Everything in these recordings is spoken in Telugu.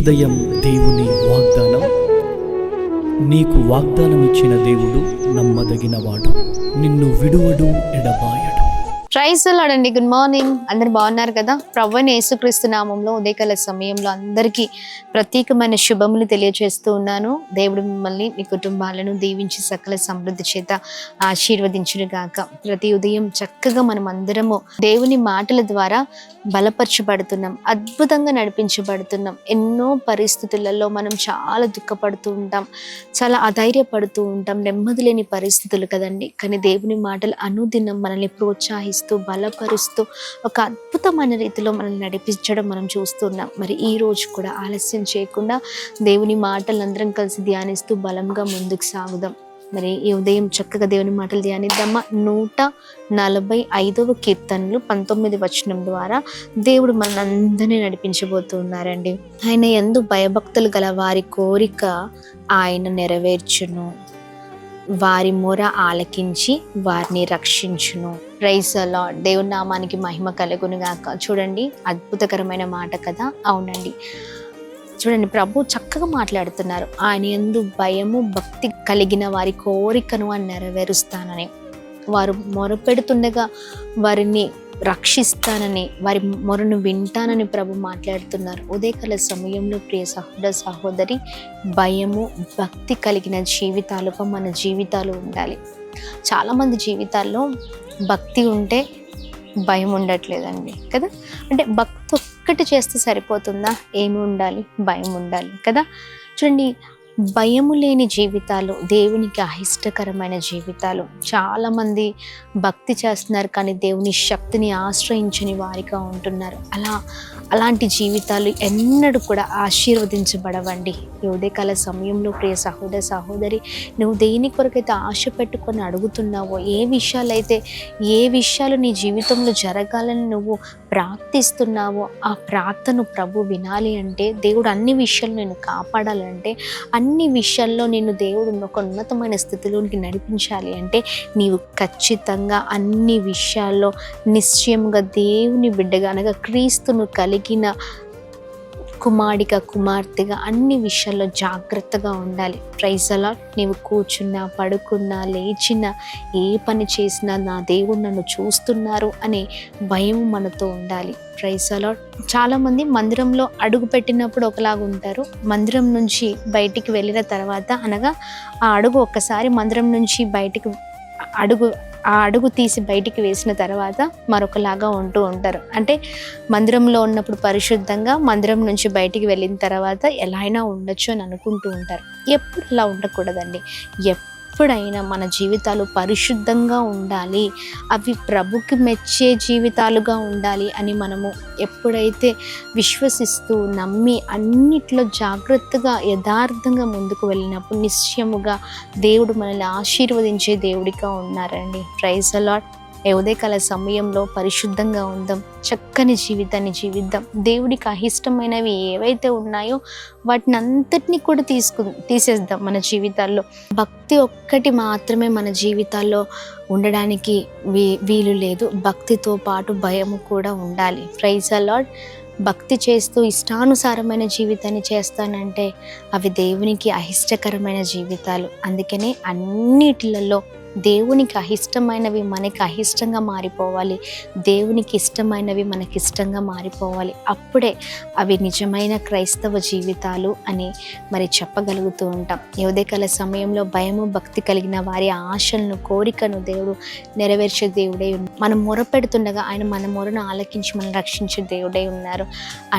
ఉదయం దేవుని వాగ్దానం. నీకు వాగ్దానం ఇచ్చిన దేవుడు నమ్మదగినవాడు, నిన్ను విడువడు, ఎడబాయడు. ప్రైజ్ ది లార్డ్ అండి. Good morning. అందరు బాగున్నారు కదా? ప్రభువైన యేసుక్రీస్తు నామంలో ఉదయకాల సమయంలో అందరికీ ప్రత్యేకమైన శుభములు తెలియజేస్తూ ఉన్నాను. దేవుడు మిమ్మల్ని మీ కుటుంబాలను దీవించి సకల సమృద్ధి చేత ఆశీర్వదించును గాక. ప్రతి ఉదయం చక్కగా మనం అందరము దేవుని మాటల ద్వారా బలపరచబడుతున్నాం, అద్భుతంగా నడిపించబడుతున్నాం. ఎన్నో పరిస్థితులలో మనం చాలా దుఃఖపడుతూ ఉంటాం, చాలా అధైర్యపడుతూ ఉంటాం, నెమ్మది లేని పరిస్థితులు కదండి. కానీ దేవుని మాటలు అనుదినం మనల్ని ప్రోత్సహిస్తూ బలపరుస్తూ ఒక అద్భుతమైన రీతిలో మనల్ని నడిపించడం మనం చూస్తున్నాం. మరి ఈ రోజు కూడా ఆలస్యం చేయకుండా దేవుని మాటలు అందరం కలిసి ధ్యానిస్తూ బలంగా ముందుకు సాగుదాం. మరి ఈ ఉదయం చక్కగా దేవుని మాటలు ధ్యానిద్దామా. 145వ కీర్తనలు 19 వచనం ద్వారా దేవుడు మన అందరినీ నడిపించబోతున్నారండి. ఆయన యందు భయభక్తులు గల వారి కోరిక ఆయన నెరవేర్చును, వారి మొర ఆలకించి వారిని రక్షించును. Praise the Lord. దేవుని నామానికి మహిమ కలుగును గాక. చూడండి, అద్భుతకరమైన మాట కదా. అవునండి, చూడండి, ప్రభు చక్కగా మాట్లాడుతున్నారు. ఆయన యందు భయము భక్తి కలిగిన వారి కోరికను అని నెరవేరుస్తానని, వారు మొరపెడుతుండగా వారిని రక్షిస్తానని, వారి మొరను వింటానని ప్రభు మాట్లాడుతున్నారు. ఉదయకాల సమయంలో ప్రియ సహోదర సహోదరి, భయము భక్తి కలిగిన జీవితాలుగా మన జీవితాలు ఉండాలి. చాలామంది జీవితాల్లో భక్తి ఉంటే భయం ఉండట్లేదండి కదా. అంటే భక్తి ఒక్కటి చేస్తే సరిపోతుందా? ఏమి ఉండాలి? భయం ఉండాలి కదా. చూడండి, భయము లేని జీవితాలు దేవునికి అయిష్టకరమైన జీవితాలు. చాలామంది భక్తి చేస్తున్నారు కానీ దేవుని శక్తిని ఆశ్రయించని వారిగా ఉంటున్నారు. అలాంటి జీవితాలు ఎన్నడూ కూడా ఆశీర్వదించబడవండి. ఈ ఉదయకాల సమయంలో ప్రియ సహోదర సహోదరి, నువ్వు దేని కొరకైతే ఆశ పెట్టుకొని అడుగుతున్నావో, ఏ విషయాలు నీ జీవితంలో జరగాలని నువ్వు ప్రార్థిస్తున్నావో, ఆ ప్రార్థన ప్రభు వినాలి అంటే, దేవుడు అన్ని విషయాలు నేను కాపాడాలంటే, అన్ని విషయాల్లో నేను దేవుడు ఒక ఉన్నతమైన స్థితిలోనికి నడిపించాలి అంటే, నీవు ఖచ్చితంగా అన్ని విషయాల్లో నిశ్చయంగా దేవుని బిడ్డగా అనగా క్రీస్తును కలిగిన కుమార్తెగా అన్ని విషయాల్లో జాగ్రత్తగా ఉండాలి. Praise the Lord. నీవు కూర్చున్నా, పడుకున్నా, లేచినా, ఏ పని చేసినా నా దేవుడు నన్ను చూస్తున్నారు అనే భయం మనతో ఉండాలి. Praise the Lord. చాలామంది మందిరంలో అడుగు పెట్టినప్పుడు ఒకలాగా ఉంటారు, మందిరం నుంచి బయటికి వెళ్ళిన తర్వాత, అనగా ఆ అడుగు ఒక్కసారి మందిరం నుంచి బయటికి అడుగు తీసి బయటికి వేసిన తర్వాత మరొకలాగా ఉంటూ ఉంటారు. అంటే మందిరంలో ఉన్నప్పుడు పరిశుద్ధంగా, మందిరం నుంచి బయటికి వెళ్ళిన తర్వాత ఎలా అయినా ఉండొచ్చు అని అనుకుంటూ ఉంటారు. ఎప్పుడు అలా ఉండకూడదండి. ఎప్పుడైనా మన జీవితాలు పరిశుద్ధంగా ఉండాలి, అవి ప్రభుకి మెచ్చే జీవితాలుగా ఉండాలి అని మనము ఎప్పుడైతే విశ్వసిస్తూ నమ్మి అన్నిట్లో జాగ్రత్తగా యథార్థంగా ముందుకు వెళ్ళినప్పుడు నిశ్చయముగా దేవుడు మనల్ని ఆశీర్వదించే దేవుడిగా ఉన్నారండి. Praise the Lord. ఉదయకాల సమయంలో పరిశుద్ధంగా ఉందాం, చక్కని జీవితాన్ని జీవిద్దాం. దేవుడికి అయిష్టమైనవి ఏవైతే ఉన్నాయో వాటిని అంతటినీ కూడా తీసేద్దాం మన జీవితాల్లో. భక్తి ఒక్కటి మాత్రమే మన జీవితాల్లో ఉండడానికి వీలు లేదు. భక్తితో పాటు భయము కూడా ఉండాలి. Praise the Lord. భక్తి చేస్తూ ఇష్టానుసారమైన జీవితాన్ని చేస్తానంటే అవి దేవునికి అయిష్టకరమైన జీవితాలు. అందుకనే అన్నిటిలలో దేవునికి అయిష్టమైనవి మనకి అయిష్టంగా మారిపోవాలి, దేవునికి ఇష్టమైనవి మనకి ఇష్టంగా మారిపోవాలి. అప్పుడే అవి నిజమైన క్రైస్తవ జీవితాలు అని మరి చెప్పగలుగుతూ ఉంటాం. ఉదయకాల సమయంలో భయము భక్తి కలిగిన వారి ఆశలను, కోరికను దేవుడు నెరవేర్చే దేవుడై ఉన్నారు. మనం మొరపెడుతుండగా ఆయన మన మొరను ఆలకించి మనం రక్షించే దేవుడై ఉన్నారు.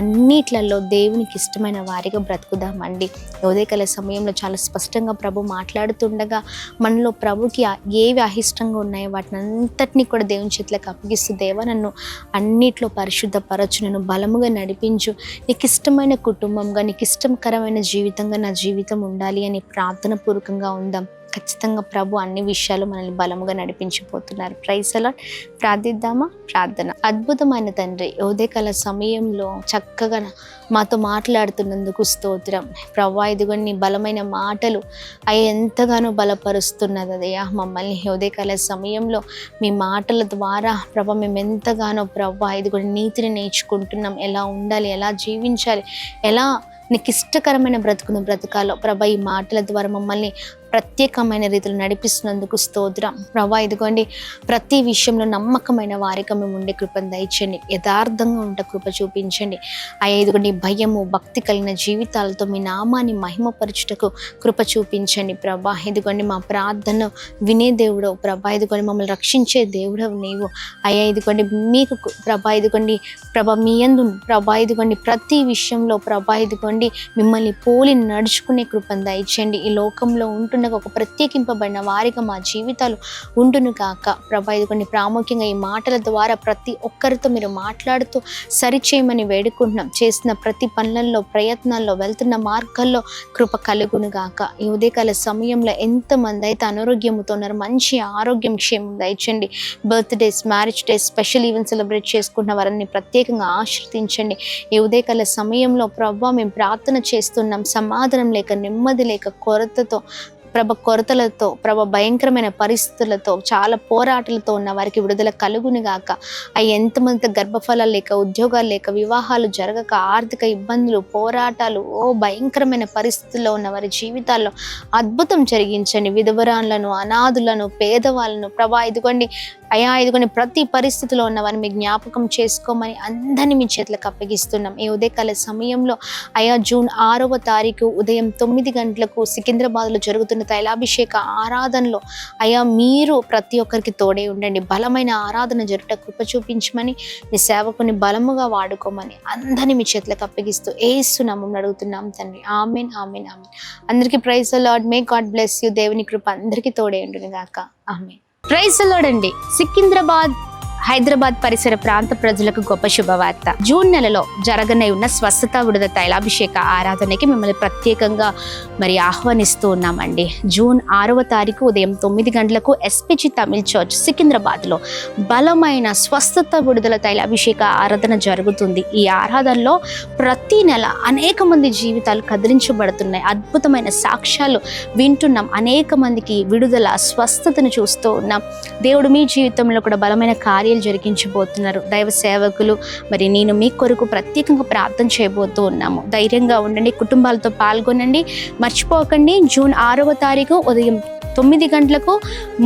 అన్నిట్లలో దేవునికి ఇష్టమైన వారిగా బ్రతుకుదామండి. ఉదయకాల సమయంలో చాలా స్పష్టంగా ప్రభు మాట్లాడుతుండగా మనలో ప్రభుకి ఏవి అయిష్టంగా ఉన్నాయో వాటిని అంతటినీ కూడా దేవుని చేతులకు అప్పగిస్తూ, దేవా నన్ను అన్నిట్లో పరిశుద్ధపరచు, నన్ను బలముగా నడిపించు, నీకు ఇష్టమైన కుటుంబంగా, నీకు ఇష్టకరమైన జీవితంగా నా జీవితం ఉండాలి అని ప్రార్థన పూర్వకంగా ఉందాం. ఖచ్చితంగా ప్రభు అన్ని విషయాలు మనల్ని బలముగా నడిపించిపోతున్నారు. Praise the Lord. ప్రార్థిద్దామా. ప్రార్థన. అద్భుతమైన తండ్రి, ఉదయకాల సమయంలో చక్కగా మాతో మాట్లాడుతున్నందుకు స్తోత్రం ప్రభా. ఇదిగో నీ బలమైన మాటలు ఎంతగానో బలపరుస్తున్నది అదయ్యా మమ్మల్ని. ఉదయకాల సమయంలో మీ మాటల ద్వారా ప్రభా మేము ఎంతగానో ప్రభా ఇదిగో నీతిని నేర్చుకుంటున్నాం, ఎలా ఉండాలి, ఎలా జీవించాలి, ఎలా నీకు ఇష్టకరమైన బ్రతుకును బ్రతకాలో ప్రభా, ఈ మాటల ద్వారా మమ్మల్ని ప్రత్యేకమైన రీతిలో నడిపిస్తున్నందుకు స్తోత్రం ప్రభా. ఇదిగోండి, ప్రతి విషయంలో నమ్మకమైన వారిగా మేము ఉండే కృపను దయచండి, యథార్థంగా ఉండే కృప చూపించండి అయ్యా. ఇదిగోండి, భయము భక్తి కలిగిన జీవితాలతో మీ నామాన్ని మహిమపరచుటకు కృప చూపించండి ప్రభా. ఇదిగోండి, మా ప్రార్థన వినే దేవుడు ప్రభా. ఇదిగోండి, మమ్మల్ని రక్షించే దేవుడవు నీవు అయ్యా. ఇదిగోండి, మీకు ప్రభా, ఇదిగోండి ప్రభా, మీ యందు ప్రభా, ఇదిగోండి ప్రతి విషయంలో ప్రభా, ఇదిగోండి మిమ్మల్ని పోలి నడుచుకునే కృపను దయచండి. ఈ లోకంలో ఉంటున్న ఒక ప్రత్యేకింపబడిన వారిగా మా జీవితాలు ఉండును కాక ప్రభా. ఇదిగోండి, ప్రాముఖ్యంగా ఈ మాటల ద్వారా ప్రతి ఒక్కరితో మీరు మాట్లాడుతూ సరిచేయమని వేడుకుంటున్నాం. చేసిన ప్రతి పనులలో, ప్రయత్నాల్లో, వెళ్తున్న మార్గాల్లో కృప కలుగును గాక. ఈ ఉదయకాల సమయంలో ఎంతమంది అయితే అనారోగ్యంతో ఉన్నారు, మంచి ఆరోగ్యం క్షేమం దయచండి. Birthdays, marriage days, special event celebrate చేసుకుంటున్న వారిని ప్రత్యేకంగా ఆశీర్వదించండి. ఈ ఉదయకాల సమయంలో ప్రభా, మేము ప్రార్థన చేస్తున్నాం, సమాధానం లేక, నెమ్మది లేక, కొరతలతో ప్రభ, భయంకరమైన పరిస్థితులతో, చాలా పోరాటాలతో ఉన్న వారికి విడుదల కలుగును గాక. అవి ఎంతమంది గర్భఫలాలు లేక, ఉద్యోగాలు లేక, వివాహాలు జరగక, ఆర్థిక ఇబ్బందులు, పోరాటాలు, భయంకరమైన పరిస్థితుల్లో ఉన్న వారి జీవితాల్లో అద్భుతం జరిగించండి. విధవరాలను, అనాథులను, పేదవాళ్ళను ప్రభా, ఇదిగోండి అయ్యా, ఇదిగోండి ప్రతి పరిస్థితిలో ఉన్న వారిని మీ జ్ఞాపకం చేసుకోమని అందరినీ మీ చేతులకు అప్పగిస్తున్నాం. ఈ ఉదయకాల సమయంలో అయ్యా, జూన్ 6వ తారీఖు ఉదయం 9 గంటలకు సికింద్రాబాద్లో జరుగుతున్న తైలాభిషేక ఆరాధనలో అయ్యా, మీరు ప్రతి ఒక్కరికి తోడే ఉండండి. బలమైన ఆరాధన జరుట కృప చూపించమని, మీ సేవకుని బలముగా వాడుకోమని అందరినీ మీ చేతులకు అప్పగిస్తూ యేసు నామమున అడుగుతున్నాం తండ్రి. ఆమేన్, ఆమేన్, ఆమేన్. అందరికీ praise the Lord. May God bless you. దేవుని కృప అందరికీ తోడే ఉండును గాక. ఆమేన్. ప్రైజ్ ది లార్డ్ అండి. సికింద్రాబాద్, హైదరాబాద్ పరిసర ప్రాంత ప్రజలకు గొప్ప శుభవార్త. జూన్ నెలలో జరగనే ఉన్న స్వస్థత విడుదల తైలాభిషేక ఆరాధనకి మిమ్మల్ని ప్రత్యేకంగా ఆహ్వానిస్తూ ఉన్నామండి. జూన్ 6వ తారీఖు ఉదయం 9 గంటలకు ఎస్పీజీ తమిళ్ చర్చ్ సికింద్రాబాద్లో బలమైన స్వస్థత విడుదల తైలాభిషేక ఆరాధన జరుగుతుంది. ఈ ఆరాధనలో ప్రతి నెల అనేక మంది జీవితాలు కదిలించబడుతున్నాయి. అద్భుతమైన సాక్ష్యాలు వింటున్నాం. అనేక మందికి విడుదల, స్వస్థతను చూస్తూ ఉన్నాం. దేవుడు మీ జీవితంలో కూడా బలమైన కార్యాలు జరిగించబోతున్నారు. దైవ సేవకులు నేను మీ కొరకు ప్రత్యేకంగా ప్రార్థన చేయబోతూ ఉన్నాము. ధైర్యంగా ఉండండి, కుటుంబాలతో పాల్గొనండి. మర్చిపోకండి, జూన్ 6వ తారీఖు ఉదయం 9 గంటలకు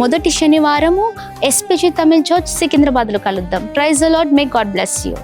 మొదటి శనివారము ఎస్పీజీ తమిళ్ చర్చ్ సికింద్రాబాద్లో కలుద్దాం. Praise the Lord. May God bless you.